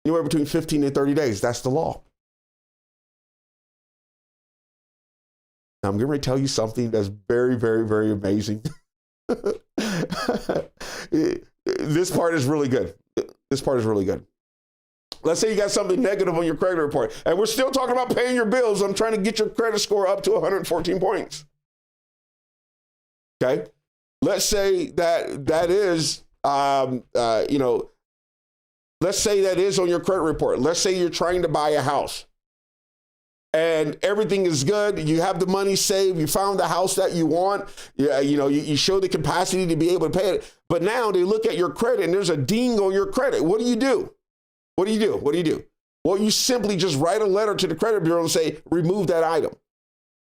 Anywhere between 15 and 30 days, that's the law. Now, I'm going to tell you something that's very, very, very amazing. This part is really good. This part is really good. Let's say you got something negative on your credit report, and we're still talking about paying your bills. I'm trying to get your credit score up to 114 points. Okay? Let's say that is, let's say that is on your credit report. Let's say you're trying to buy a house and everything is good. You have the money saved. You found the house that you want. You show the capacity to be able to pay it. But now they look at your credit and there's a ding on your credit. What do you do? What do you do? What do you do? Well, you simply just write a letter to the credit bureau and say, remove that item.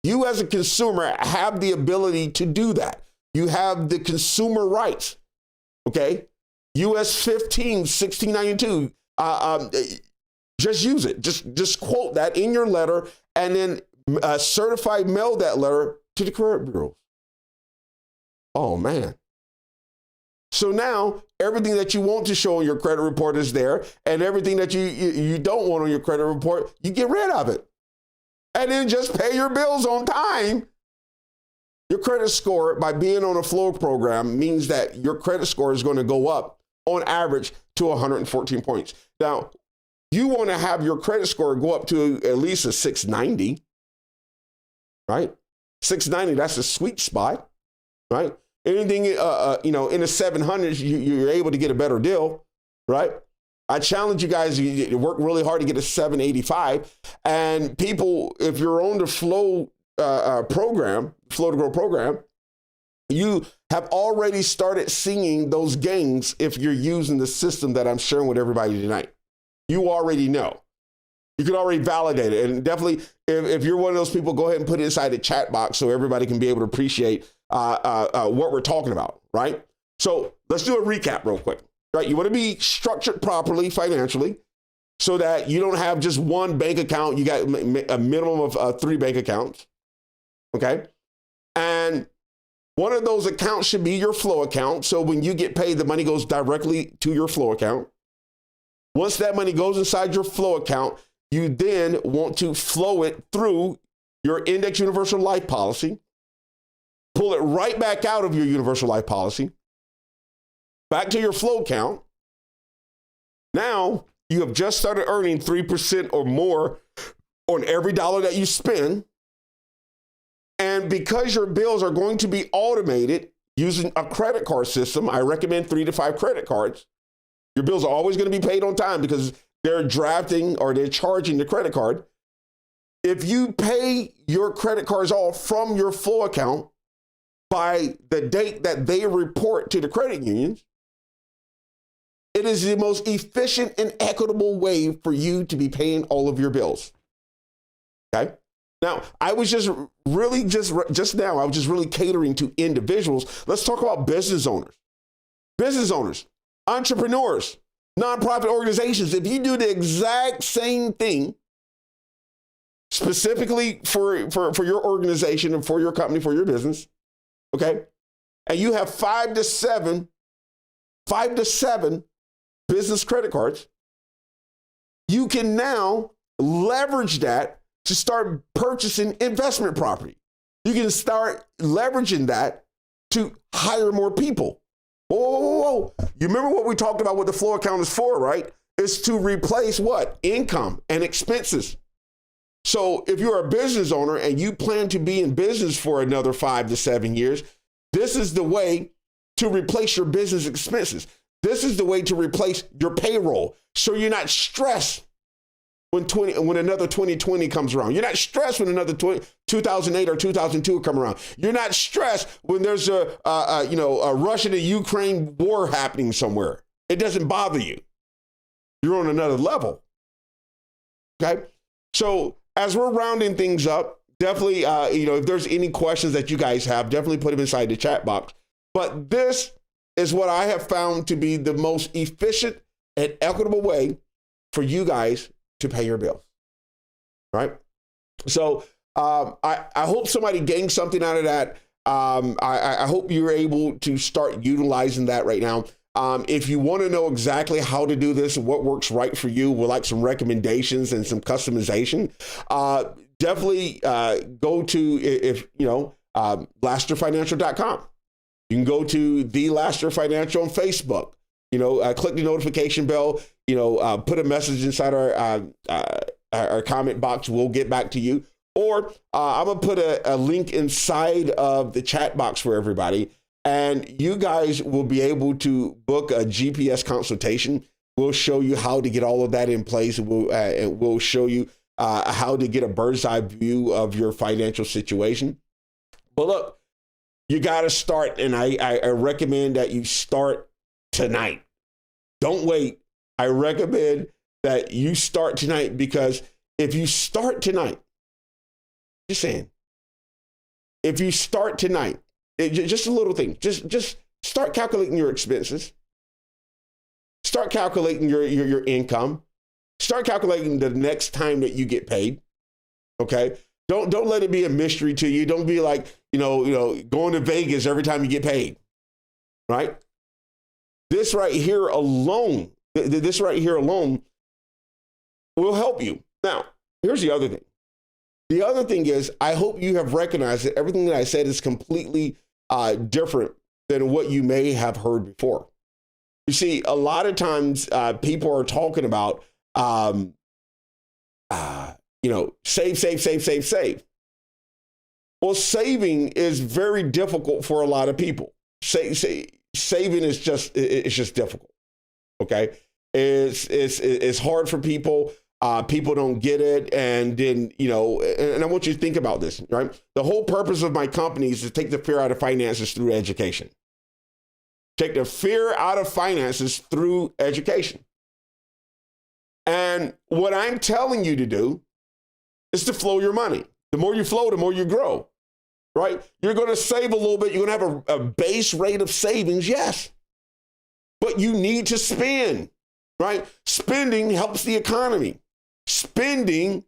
You as a consumer have the ability to do that. You have the consumer rights. Okay? US 15, 1692. Just use it. Just quote that in your letter and then certified mail that letter to the credit bureau. Oh, man. So now everything that you want to show on your credit report is there, and everything that you don't want on your credit report, you get rid of it. And then just pay your bills on time. Your credit score, by being on a flow program, means that your credit score is going to go up on average to 114 points. Now, you want to have your credit score go up to at least a 690, right? 690, that's a sweet spot, right? Anything, in the 700s, you're able to get a better deal, right? I challenge you guys to work really hard to get a 785. And people, if you're on the Flow program, Flow to Grow program, you have already started seeing those gains if you're using the system that I'm sharing with everybody tonight. You already know. You can already validate it. And definitely, if you're one of those people, go ahead and put it inside the chat box so everybody can be able to appreciate what we're talking about, right? So let's do a recap real quick, right? You want to be structured properly financially so that you don't have just one bank account. You got a minimum of 3 bank accounts, okay? And one of those accounts should be your flow account. So when you get paid, the money goes directly to your flow account. Once that money goes inside your flow account, you then want to flow it through your Index Universal Life policy, pull it right back out of your Universal Life policy, back to your flow account. Now you have just started earning 3% or more on every dollar that you spend. And because your bills are going to be automated using a credit card system, I recommend 3 to 5 credit cards. Your bills are always going to be paid on time because they're drafting or they're charging the credit card. If you pay your credit cards off from your flow account by the date that they report to the credit unions, it is the most efficient and equitable way for you to be paying all of your bills. Okay? Now, I was just really catering to individuals. Let's talk about business owners, entrepreneurs, nonprofit organizations. If you do the exact same thing, specifically for your organization and for your company, for your business, okay, and you have 5 to 7 business credit cards, you can now leverage that to start purchasing investment property. You can start leveraging that to hire more people. Whoa. You remember what we talked about what the flow account is for, right? It's to replace what? Income and expenses. So if you're a business owner and you plan to be in business for another 5 to 7 years, this is the way to replace your business expenses. This is the way to replace your payroll so you're not stressed when another 2020 comes around. You're not stressed when another 2008 or 2002 come around. You're not stressed when there's a Russia to Ukraine war happening somewhere. It doesn't bother you. You're on another level. Okay. So as we're rounding things up, definitely, if there's any questions that you guys have, definitely put them inside the chat box. But this is what I have found to be the most efficient and equitable way for you guys to pay your bills, right? So I hope somebody gained something out of that. I hope you're able to start utilizing that right now. If you want to know exactly how to do this and what works right for you, with like some recommendations and some customization, definitely go to LasterFinancial.com. You can go to The Laster Financial on Facebook. Click the notification bell. Put a message inside our comment box. We'll get back to you. Or I'm gonna put a link inside of the chat box for everybody, and you guys will be able to book a GPS consultation. We'll show you how to get all of that in place. We'll show you how to get a bird's eye view of your financial situation. But look, you got to start, and I recommend that you start tonight. Don't wait. I recommend that you start tonight, because if you start tonight, just saying, if you start tonight, just a little thing, just start calculating your expenses, start calculating your income, start calculating the next time that you get paid. Okay. Don't let it be a mystery to you. Don't be like, going to Vegas every time you get paid, right? This right here alone will help you. Now, here's the other thing. The other thing is, I hope you have recognized that everything that I said is completely different than what you may have heard before. You see, a lot of times people are talking about, save. Well, saving is very difficult for a lot of people. Saving is just difficult. Okay, it's hard for people. People don't get it, and then and I want you to think about this, right? The whole purpose of my company is to take the fear out of finances through education. Take the fear out of finances through education. And what I'm telling you to do is to flow your money. The more you flow, the more you grow, right? You're going to save a little bit. You're going to have a base rate of savings, yes. But you need to spend, right? Spending helps the economy. Spending,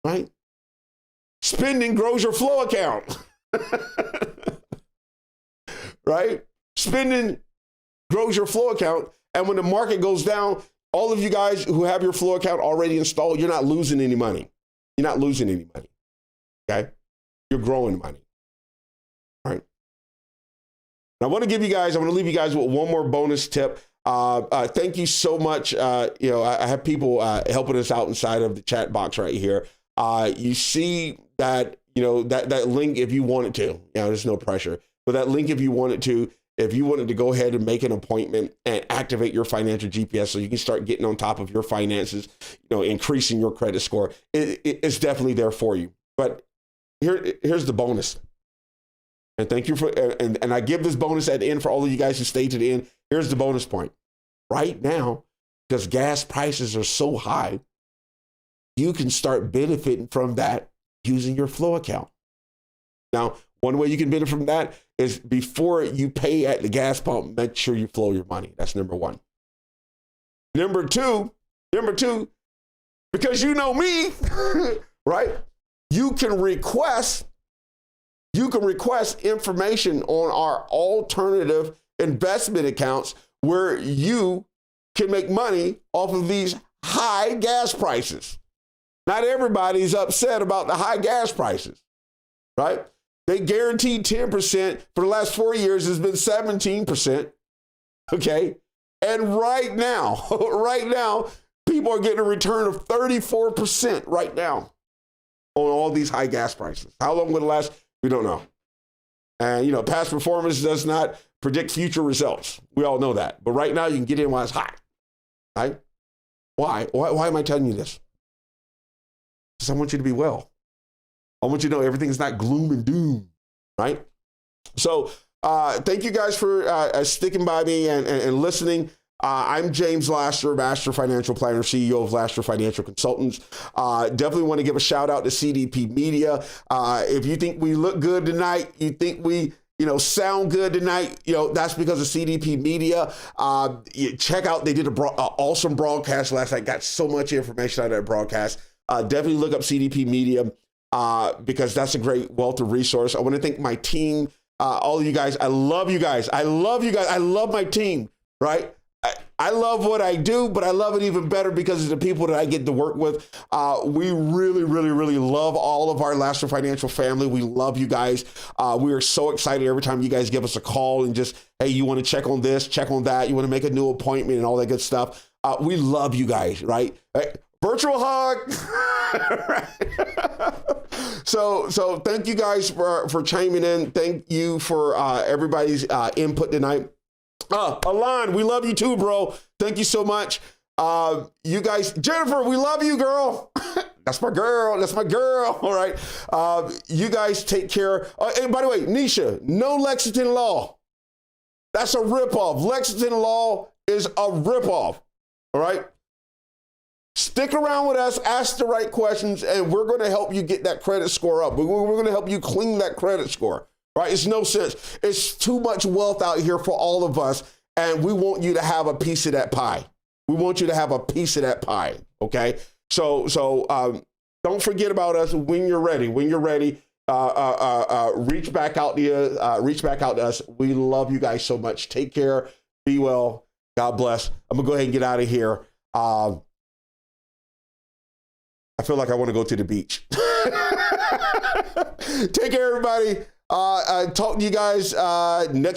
right? Spending grows your flow account, right? Spending grows your flow account. And when the market goes down, all of you guys who have your flow account already installed, you're not losing any money. You're not losing any money, okay? You're growing money, all right? Now, I want to leave you guys with one more bonus tip. Thank you so much. I have people helping us out inside of the chat box right here. You see that, that link if you wanted to, there's no pressure, but that link if you wanted to, if you wanted to go ahead and make an appointment and activate your financial GPS so you can start getting on top of your finances, increasing your credit score, it's definitely there for you. But here's the bonus. And thank you and I give this bonus at the end for all of you guys who stay to the end. Here's the bonus point. Right now, because gas prices are so high, you can start benefiting from that using your flow account. Now, one way you can benefit from that is before you pay at the gas pump, make sure you flow your money. That's number one. Number two, because you know me, right? You can request information on our alternative investment accounts where you can make money off of these high gas prices. Not everybody's upset about the high gas prices, right? They guaranteed 10%. For the last 4 years, it's been 17%. Okay. And right now, people are getting a return of 34% right now on all these high gas prices. How long will it last? We don't know. And, past performance does not predict future results. We all know that. But right now, you can get in while it's hot, right? Why? Why am I telling you this? Because I want you to be well. I want you to know everything's not gloom and doom, right? So thank you guys for sticking by me and listening. I'm James Laster, Master Financial Planner, CEO of Laster Financial Consultants. Definitely want to give a shout out to CDP Media. If you think we look good tonight, you think we sound good tonight, that's because of CDP Media. Check out, they did an awesome broadcast last night. Got so much information out of that broadcast. Definitely look up CDP Media because that's a great wealth of resource. I want to thank my team, all of you guys. I love you guys. I love you guys. I love my team, right? I love what I do, but I love it even better because of the people that I get to work with. We really, really, really love all of our Laster Financial family. We love you guys. We are so excited every time you guys give us a call and just, hey, you want to check on this, check on that. You want to make a new appointment and all that good stuff. We love you guys, right? Virtual hug. So thank you guys for chiming in. Thank you for everybody's input tonight. Alon, we love you too, bro. Thank you so much. You guys, Jennifer, we love you, girl. That's my girl. That's my girl. All right. You guys take care. And by the way, Nisha, no Lexington Law. That's a ripoff. Lexington Law is a ripoff. All right. Stick around with us, ask the right questions, and we're going to help you get that credit score up. We're going to help you clean that credit score. Right? It's no sense. It's too much wealth out here for all of us, and we want you to have a piece of that pie. We want you to have a piece of that pie. Okay. So don't forget about us when you're ready. When you're ready, reach back out to you. Reach back out to us. We love you guys so much. Take care. Be well. God bless. I'm gonna go ahead and get out of here. I feel like I want to go to the beach. Take care, everybody. Talk to you guys next